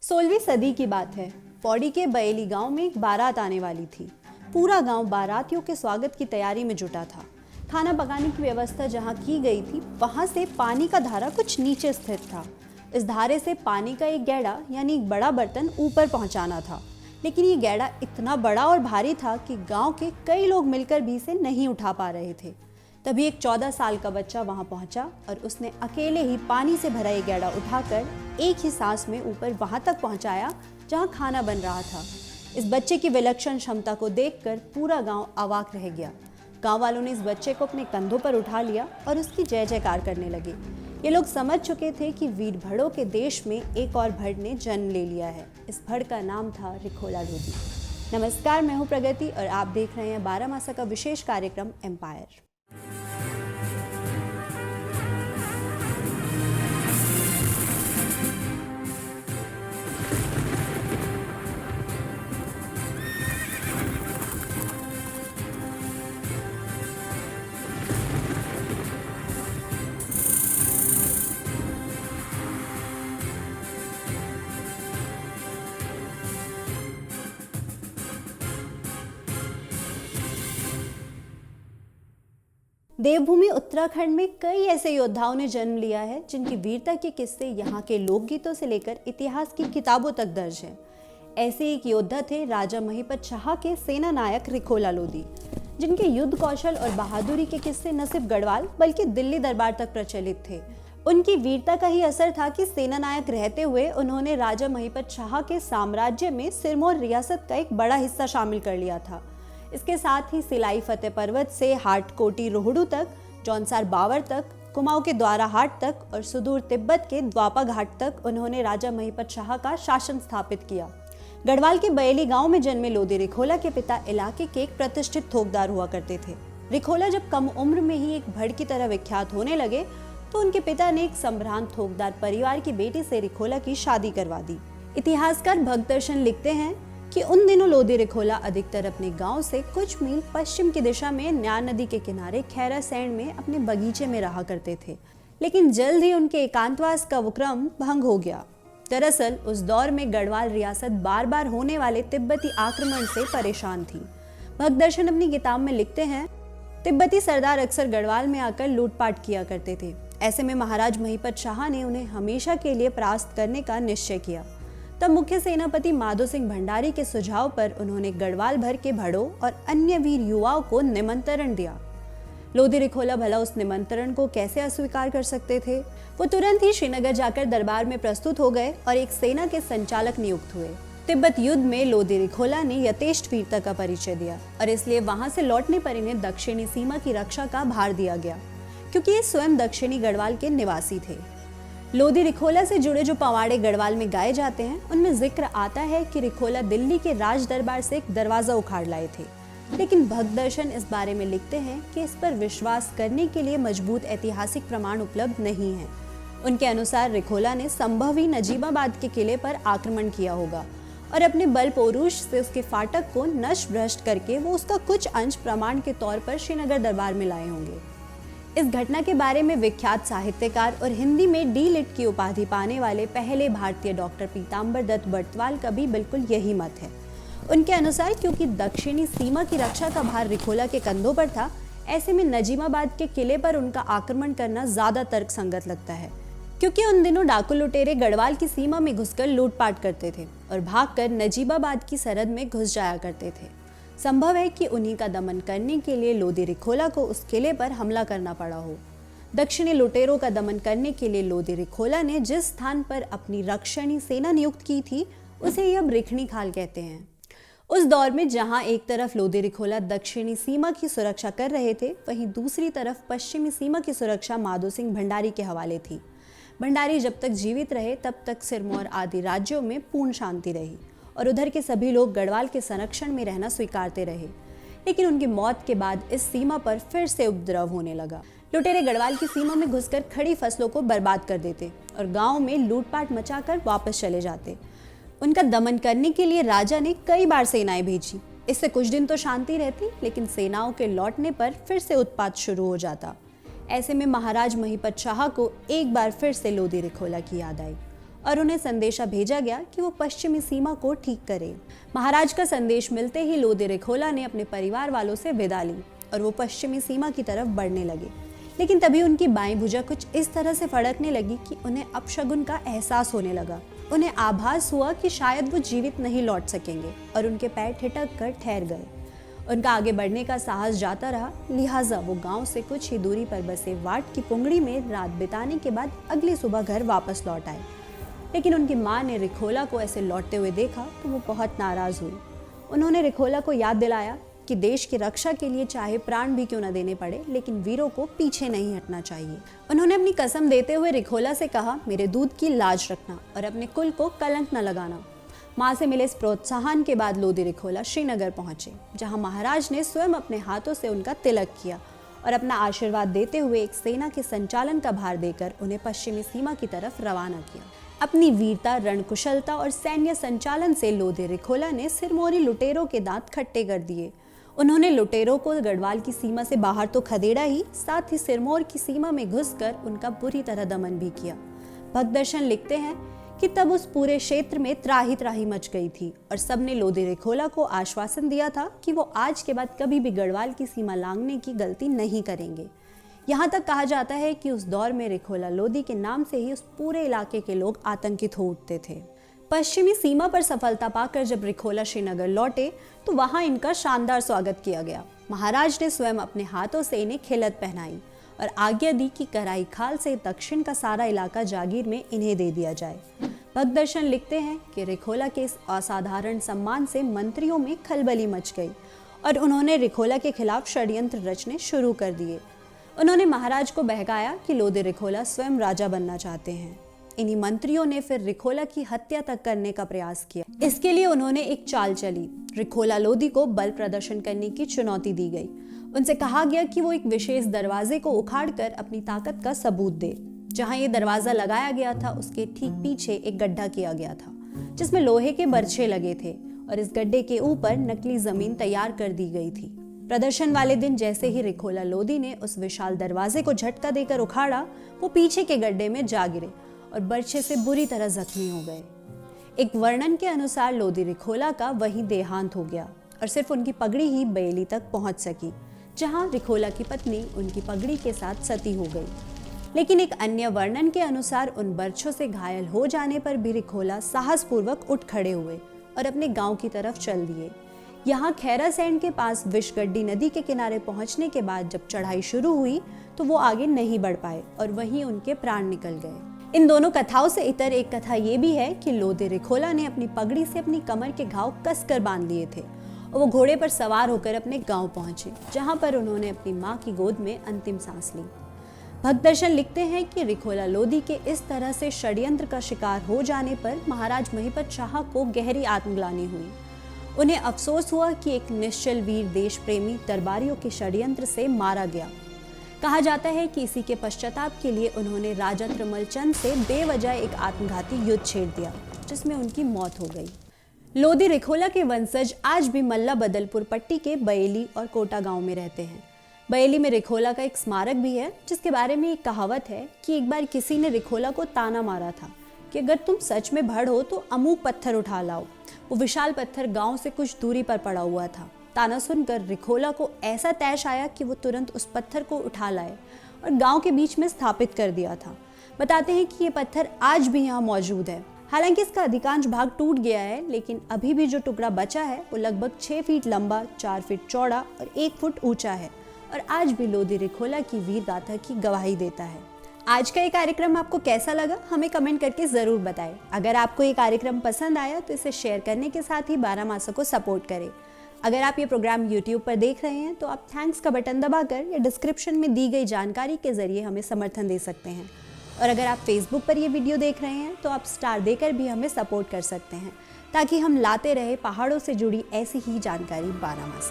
16वीं सदी की बात है। पौड़ी के बयली गांव में एक बारात आने वाली थी। पूरा गांव बारातियों के स्वागत की तैयारी में जुटा था। खाना पकाने की व्यवस्था जहां की गई थी, वहां से पानी का धारा कुछ नीचे स्थित था। इस धारे से पानी का एक गैड़ा यानी एक बड़ा बर्तन ऊपर पहुंचाना था, लेकिन ये गैड़ा इतना बड़ा और भारी था कि गांव के कई लोग मिलकर भी इसे नहीं उठा पा रहे थे। तभी एक 14 साल का बच्चा वहां पहुंचा और उसने अकेले ही पानी से भरा ये गैड़ा उठाकर एक ही सांस में ऊपर वहां तक पहुंचाया जहां खाना बन रहा था। इस बच्चे की विलक्षण क्षमता को देखकर पूरा गांव अवाक रह गया। गांव वालों ने इस बच्चे को अपने कंधों पर उठा लिया और उसकी जय जयकार करने लगे। ये लोग समझ चुके थे कि वीर भड़ों के देश में एक और भड़ ने जन्म ले लिया है। इस भड़ का नाम था रिखोला लोधी। नमस्कार, मैं हूं प्रगति और आप देख रहे हैं 12 मासा का विशेष कार्यक्रम एम्पायर। देवभूमि उत्तराखंड में कई ऐसे योद्धाओं ने जन्म लिया है जिनकी वीरता के किस्से यहाँ के लोकगीतों से लेकर इतिहास की किताबों तक दर्ज हैं। ऐसे एक योद्धा थे राजा महिपत शाह के सेना नायक रिखोला लोधी, जिनके युद्ध कौशल और बहादुरी के किस्से न सिर्फ गढ़वाल बल्कि दिल्ली दरबार तक प्रचलित थे। उनकी वीरता का ही असर था कि सेना नायक रहते हुए उन्होंने राजा महिपत शाह के साम्राज्य में सिरमौर रियासत का एक बड़ा हिस्सा शामिल कर लिया था। इसके साथ ही सिलाई फतेह पर्वत से हाटकोटी रोहड़ू तक, जौनसार बावर तक, कुमाऊं के द्वारा हाट तक और सुदूर तिब्बत के द्वापा घाट तक उन्होंने राजा महिपत शाह का शासन स्थापित किया। गढ़वाल के बयली गांव में जन्मे लोधी रिखोला के पिता इलाके के एक प्रतिष्ठित थोकदार हुआ करते थे। रिखोला जब कम उम्र में ही एक भड़ की तरह विख्यात होने लगे तो उनके पिता ने एक संभ्रांत थोकदार परिवार की बेटी से रिखोला की शादी करवा दी। इतिहासकार भक्तदर्शन लिखते हैं कि उन दिनों लोधी रिखोला अधिकतर अपने गांव से कुछ मील पश्चिम की दिशा में न्याय नदी के किनारे खैरासैंण में अपने बगीचे में रहा करते थे, लेकिन जल्द ही उनके एकांतवास का वो क्रम भंग हो गया। दरअसल उस दौर में गढ़वाल रियासत बार बार होने वाले तिब्बती आक्रमण से परेशान थी। भक्तदर्शन अपनी किताब में लिखते हैं, तिब्बती सरदार अक्सर गढ़वाल में आकर लूटपाट किया करते थे। ऐसे में महाराज महिपत शाह ने उन्हें हमेशा के लिए परास्त करने का निश्चय किया। तब मुख्य सेनापति माधो सिंह भंडारी के सुझाव पर उन्होंने गढ़वाल भर के भड़ों और अन्य वीर युवाओं को निमंत्रण दिया। लोधी रिखोला भला उस निमंत्रण को कैसे अस्वीकार कर सकते थे। वो तुरंत ही श्रीनगर जाकर दरबार में प्रस्तुत हो गए और एक सेना के संचालक नियुक्त हुए। तिब्बत युद्ध में लोधी रिखोला ने यथेष्ट वीरता का परिचय दिया और इसलिए वहां से लौटने पर इन्हें दक्षिणी सीमा की रक्षा का भार दिया गया, क्योंकि ये स्वयं दक्षिणी गढ़वाल के निवासी थे। लोधी रिखोला से जुड़े जो पवाड़े गढ़वाल में गाए जाते हैं, उनमें जिक्र आता है कि रिखोला दिल्ली के राज दरबार से एक दरवाजा उखाड़ लाए थे, लेकिन भक्तदर्शन इस बारे में लिखते हैं कि इस पर विश्वास करने के लिए मजबूत ऐतिहासिक प्रमाण उपलब्ध नहीं है। उनके अनुसार रिखोला ने संभव ही नजीबाबाद के किले पर आक्रमण किया होगा और अपने बल पौरुष से उसके फाटक को नष्ट भ्रष्ट करके वो उसका कुछ अंश प्रमाण के तौर पर श्रीनगर दरबार में लाए होंगे। इस घटना के बारे में विख्यात साहित्यकार और हिंदी में डी लिट की उपाधि पाने वाले पहले भारतीय डॉक्टर पीताम्बर दत्त बर्तवाल का भी बिल्कुल यही मत है। उनके अनुसार क्योंकि दक्षिणी सीमा की रक्षा का भार रिखोला के कंधों पर था, ऐसे में नजीबाबाद के किले पर उनका आक्रमण करना ज्यादा तर्कसंगत लगता है, क्योंकि उन दिनों डाकू लुटेरे गढ़वाल की सीमा में घुसकर लूटपाट करते थे और भागकर नजीबाबाद की सरहद में घुस जाया करते थे। संभव है कि उन्हीं का दमन करने के लिए लोधी रिखोला को उस किले पर हमला करना पड़ा हो। दक्षिणी लुटेरों का दमन करने के लिए लोधी रिखोला ने जिस स्थान पर अपनी रक्षणी सेना नियुक्त की थी, उसे ही अब रिखणी खाल कहते हैं। उस दौर में जहां एक तरफ लोधी रिखोला दक्षिणी सीमा की सुरक्षा कर रहे थे, वहीं दूसरी तरफ पश्चिमी सीमा की सुरक्षा माधो सिंह भंडारी के हवाले थी। भंडारी जब तक जीवित रहे तब तक सिरमौर आदि राज्यों में पूर्ण शांति रही और उधर के सभी लोग गढ़वाल के संरक्षण में रहना स्वीकारते रहे, लेकिन उनकी मौत के बाद इस सीमा पर फिर से उपद्रव होने लगा। लुटेरे गढ़वाल की सीमा में घुसकर खड़ी फसलों को बर्बाद कर देते और गांव में लूटपाट मचाकर वापस चले जाते। उनका दमन करने के लिए राजा ने कई बार सेनाएं भेजी। इससे कुछ दिन तो शांति रहती, लेकिन सेनाओं के लौटने पर फिर से उत्पात शुरू हो जाता। ऐसे में महाराज महिपत शाह को एक बार फिर से लोधी रिखोला की याद आई और उन्हें संदेशा भेजा गया कि वो पश्चिमी सीमा को ठीक करें। महाराज का संदेश मिलते ही लोदी रिखोला ने अपने परिवार वालों से विदा ली और वो पश्चिमी सीमा की तरफ बढ़ने लगे। लेकिन तभी उनकी बाईं भुजा कुछ इस तरह से फड़कने लगी कि उन्हें अपशगुन का एहसास होने लगा। उन्हें आभास हुआ कि शायद वो जीवित नहीं लौट सकेंगे और उनके पैर ठिठक कर ठहर गए। उनका आगे बढ़ने का साहस जाता रहा, लिहाजा वो गांव से कुछ ही दूरी पर बसे वाट की पुंगड़ी में रात बिताने के बाद अगली सुबह घर वापस लौट आए। लेकिन उनकी माँ ने रिखोला को ऐसे लौटते हुए देखा तो वो बहुत नाराज हुई। उन्होंने रिखोला को याद दिलाया कि देश की रक्षा के लिए चाहे प्राण भी क्यों न देने पड़े, लेकिन वीरों को पीछे नहीं हटना चाहिए। उन्होंने अपनी कसम देते हुए रिखोला से कहा, मेरे दूध की लाज रखना और अपने कुल को कलंक न लगाना। माँ से मिले इस प्रोत्साहन के बाद लोदी रिखोला श्रीनगर पहुंचे, जहां महाराज ने स्वयं अपने हाथों से उनका तिलक किया और अपना आशीर्वाद देते हुए एक सेना के संचालन का भार देकर उन्हें पश्चिमी सीमा की तरफ रवाना किया। अपनी वीरता, रणकुशलता और सैन्य संचालन से लोदी रिखोला ने सिरमौरी लुटेरों के दांत खट्टे कर दिए। उन्होंने लुटेरों को गढ़वाल की सीमा से बाहर तो खदेड़ा ही, साथ ही सिरमौर की सीमा में घुसकर उनका बुरी तरह दमन भी किया। भक्तदर्शन लिखते हैं कि तब उस पूरे क्षेत्र में त्राही त्राही मच गई थी और सबने लोदी रिखोला को आश्वासन दिया था कि वो आज के बाद कभी भी गढ़वाल की सीमा लांघने की गलती नहीं करेंगे। यहाँ तक कहा जाता है कि उस दौर में रिखोला लोदी के नाम से ही उस पूरे इलाके के लोग आतंकित हो उठते थे। पश्चिमी सीमा पर सफलता पाकर जब रिखोला श्रीनगर लौटे तो वहां इनका शानदार स्वागत किया गया। महाराज ने स्वयं अपने हाथों से इन्हें खिलत पहनाई और आज्ञा दी कि कराई खाल से दक्षिण का सारा इलाका जागीर में इन्हें दे दिया जाए। भक्तदर्शन लिखते हैं कि रिखोला के इस असाधारण सम्मान से मंत्रियों में खलबली मच गई और उन्होंने रिखोला के खिलाफ षड्यंत्र रचने शुरू कर दिए। उन्होंने महाराज को बहकाया कि लोदी रिखोला स्वयं राजा बनना चाहते हैं। इन्हीं मंत्रियों ने फिर रिखोला की हत्या तक करने का प्रयास किया। इसके लिए उन्होंने एक चाल चली। रिखोला लोदी को बल प्रदर्शन करने की चुनौती दी गई। उनसे कहा गया कि वो एक विशेष दरवाजे को उखाड़कर अपनी ताकत का सबूत दे। जहां ये दरवाजा लगाया गया था उसके ठीक पीछे एक गड्ढा किया गया था जिसमें लोहे के बर्छे लगे थे और इस गड्ढे के ऊपर नकली जमीन तैयार कर दी गई थी। प्रदर्शन वाले दिन जैसे ही रिखोला लोदी ने उस विशाल दरवाजे को झटका देकर उखाड़ा, वो पीछे के गड्ढे में जा गिरे और बर्छे से बुरी तरह जख्मी हो गए। एक वर्णन के अनुसार लोदी रिखोला का वहीं देहांत हो गया और सिर्फ उनकी पगड़ी ही बयली तक पहुंच सकी, जहां रिखोला की पत्नी उनकी पगड़ी के साथ सती हो गई। लेकिन एक अन्य वर्णन के अनुसार उन बर्छों से घायल हो जाने पर भी रिखोला साहसपूर्वक उठ खड़े हुए और अपने गांव की तरफ चल दिए। यहाँ खैरासैंण के पास विषगड्डी नदी के किनारे पहुंचने के बाद जब चढ़ाई शुरू हुई तो वो आगे नहीं बढ़ पाए और वहीं उनके प्राण निकल गए। इन दोनों कथाओं से इतर एक कथा ये भी है कि लोदी रिखोला ने अपनी पगड़ी से अपनी कमर के घाव कसकर बांध लिए थे और वो घोड़े पर सवार होकर अपने गांव पहुंचे, जहां पर उन्होंने अपनी मां की गोद में अंतिम सांस ली। भक्तदर्शन लिखते हैं कि रिखोला लोदी के इस तरह से षड्यंत्र का शिकार हो जाने पर महाराज महिपत शाह को गहरी आत्मग्लानि हुई। उन्हें अफसोस हुआ कि एक निश्चल वीर देश प्रेमी दरबारियों के षड्यंत्र से मारा गया। कहा जाता है कि इसी के पश्चाताप के लिए उन्होंने राजा त्रिमल चंद से बेवजह एक आत्मघाती युद्ध छेड़ दिया, जिसमें उनकी मौत हो गई। लोदी रिखोला के वंशज आज भी मल्ला बदलपुर पट्टी के बयली और कोटा गांव में रहते हैं। बयली में रिखोला का एक स्मारक भी है, जिसके बारे में एक कहावत है कि एक बार किसी ने रिखोला को ताना मारा था कि अगर तुम सच में भड़ हो तो अमूक पत्थर उठा लाओ। वो विशाल पत्थर गांव से कुछ दूरी पर पड़ा हुआ था। ताना सुनकर रिखोला को ऐसा तैश आया कि वो तुरंत उस पत्थर को उठा लाए और गांव के बीच में स्थापित कर दिया था। बताते हैं कि ये पत्थर आज भी यहाँ मौजूद है। हालांकि इसका अधिकांश भाग टूट गया है, लेकिन अभी भी जो टुकड़ा बचा है वो लगभग 6 फीट लंबा, 4 फीट चौड़ा और 1 फुट ऊंचा है और आज भी लोदी रिखोला की वीर गाथा की गवाही देता है। आज का ये कार्यक्रम आपको कैसा लगा हमें कमेंट करके जरूर बताएं। अगर आपको ये कार्यक्रम पसंद आया तो इसे शेयर करने के साथ ही 12 मासों को सपोर्ट करें। अगर आप ये प्रोग्राम YouTube पर देख रहे हैं तो आप थैंक्स का बटन दबाकर या डिस्क्रिप्शन में दी गई जानकारी के जरिए हमें समर्थन दे सकते हैं। और अगर आप Facebook पर ये वीडियो देख रहे हैं तो आप स्टार देकर भी हमें सपोर्ट कर सकते हैं, ताकि हम लाते रहे पहाड़ों से जुड़ी ऐसी ही जानकारी 12 मास।